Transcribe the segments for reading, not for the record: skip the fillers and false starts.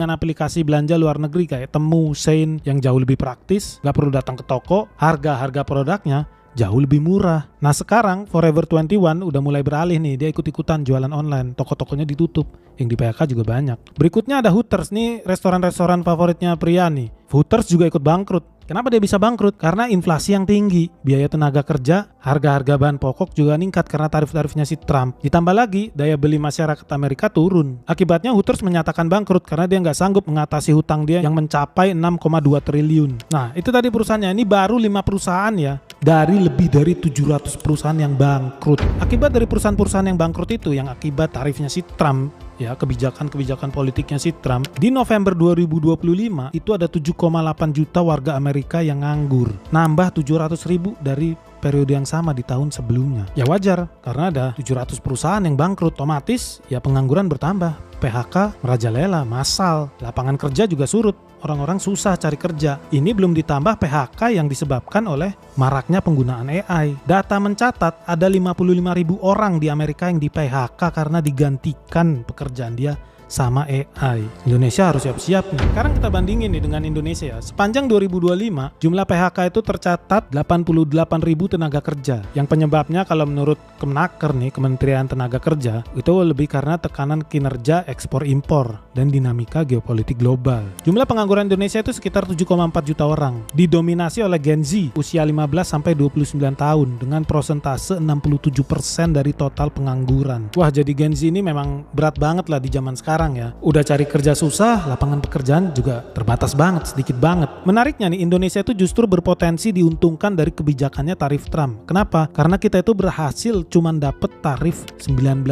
dengan aplikasi belanja luar negeri kayak Temu, Shein yang jauh lebih praktis, gak perlu datang ke toko, harga produknya jauh lebih murah. Nah sekarang Forever 21 udah mulai beralih nih, dia ikut-ikutan jualan online, toko-tokonya ditutup, yang di PHK juga banyak. Berikutnya ada Hooters, nih restoran-restoran favoritnya pria nih. Hooters juga ikut bangkrut. Kenapa dia bisa bangkrut? Karena inflasi yang tinggi, biaya tenaga kerja, harga-harga bahan pokok juga meningkat karena tarif-tarifnya si Trump. Ditambah lagi, daya beli masyarakat Amerika turun. Akibatnya Hooters menyatakan bangkrut karena dia nggak sanggup mengatasi hutang dia yang mencapai 6,2 triliun. Nah, itu tadi perusahaannya. Ini baru 5 perusahaan ya, dari lebih dari 700 perusahaan yang bangkrut. Akibat dari perusahaan-perusahaan yang bangkrut itu, yang akibat tarifnya si Trump, ya kebijakan politiknya si Trump, di November 2025 itu ada 7,8 juta warga Amerika yang nganggur, nambah 700.000 dari periode yang sama di tahun sebelumnya. Ya wajar, karena ada 700 perusahaan yang bangkrut, otomatis ya pengangguran bertambah, PHK merajalela, massal, lapangan kerja juga surut, orang-orang susah cari kerja. Ini belum ditambah PHK yang disebabkan oleh maraknya penggunaan AI. Data mencatat ada 55.000 orang di Amerika yang di PHK karena digantikan pekerjaan dia sama AI. Indonesia harus siap-siap nih. Sekarang kita bandingin nih dengan Indonesia ya. Sepanjang 2025, jumlah PHK itu tercatat 88.000 tenaga kerja. Yang penyebabnya kalau menurut Kemenaker nih, Kementerian Tenaga Kerja, itu lebih karena tekanan kinerja ekspor-impor dan dinamika geopolitik global. Jumlah pengangguran Indonesia itu sekitar 7,4 juta orang. Didominasi oleh Gen Z usia 15-29 tahun dengan persentase 67% dari total pengangguran. Wah, jadi Gen Z ini memang berat banget lah di zaman sekarang ya. Udah cari kerja susah, lapangan pekerjaan juga terbatas banget, sedikit banget. Menariknya nih, Indonesia itu justru berpotensi diuntungkan dari kebijakannya tarif Trump. Kenapa? Karena kita itu berhasil cuman dapet tarif 19%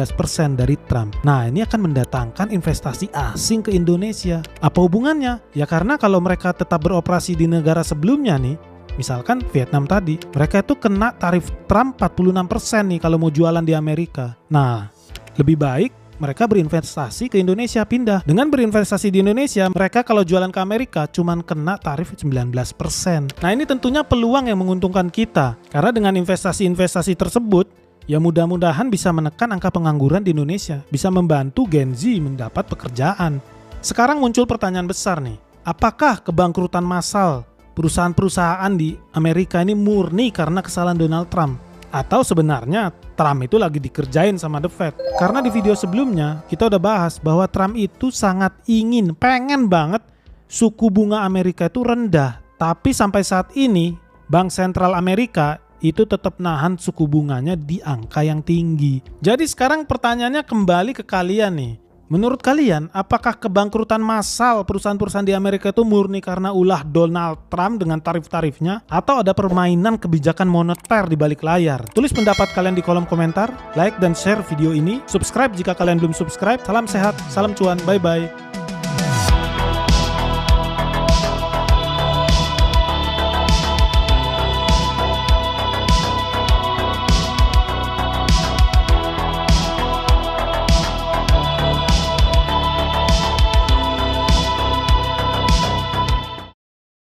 dari Trump. Nah, ini akan mendatangkan investasi asing ke Indonesia. Apa hubungannya? Ya karena kalau mereka tetap beroperasi di negara sebelumnya nih, misalkan Vietnam tadi, mereka itu kena tarif Trump 46% nih kalau mau jualan di Amerika. Nah, lebih baik mereka berinvestasi ke Indonesia, pindah. Dengan berinvestasi di Indonesia, mereka kalau jualan ke Amerika cuman kena tarif 19%. Nah, ini tentunya peluang yang menguntungkan kita. Karena dengan investasi-investasi tersebut, ya mudah-mudahan bisa menekan angka pengangguran di Indonesia, bisa membantu Gen Z mendapat pekerjaan. Sekarang muncul pertanyaan besar nih. Apakah kebangkrutan massal perusahaan-perusahaan di Amerika ini murni karena kesalahan Donald Trump? Atau sebenarnya Trump itu lagi dikerjain sama The Fed? Karena di video sebelumnya kita udah bahas bahwa Trump itu sangat pengen banget suku bunga Amerika itu rendah. Tapi sampai saat ini Bank Sentral Amerika itu tetap nahan suku bunganya di angka yang tinggi. Jadi sekarang pertanyaannya kembali ke kalian nih. Menurut kalian, apakah kebangkrutan massal perusahaan-perusahaan di Amerika itu murni karena ulah Donald Trump dengan tarif-tarifnya? Atau ada permainan kebijakan moneter di balik layar? Tulis pendapat kalian di kolom komentar, like dan share video ini, subscribe jika kalian belum subscribe. Salam sehat, salam cuan, bye-bye.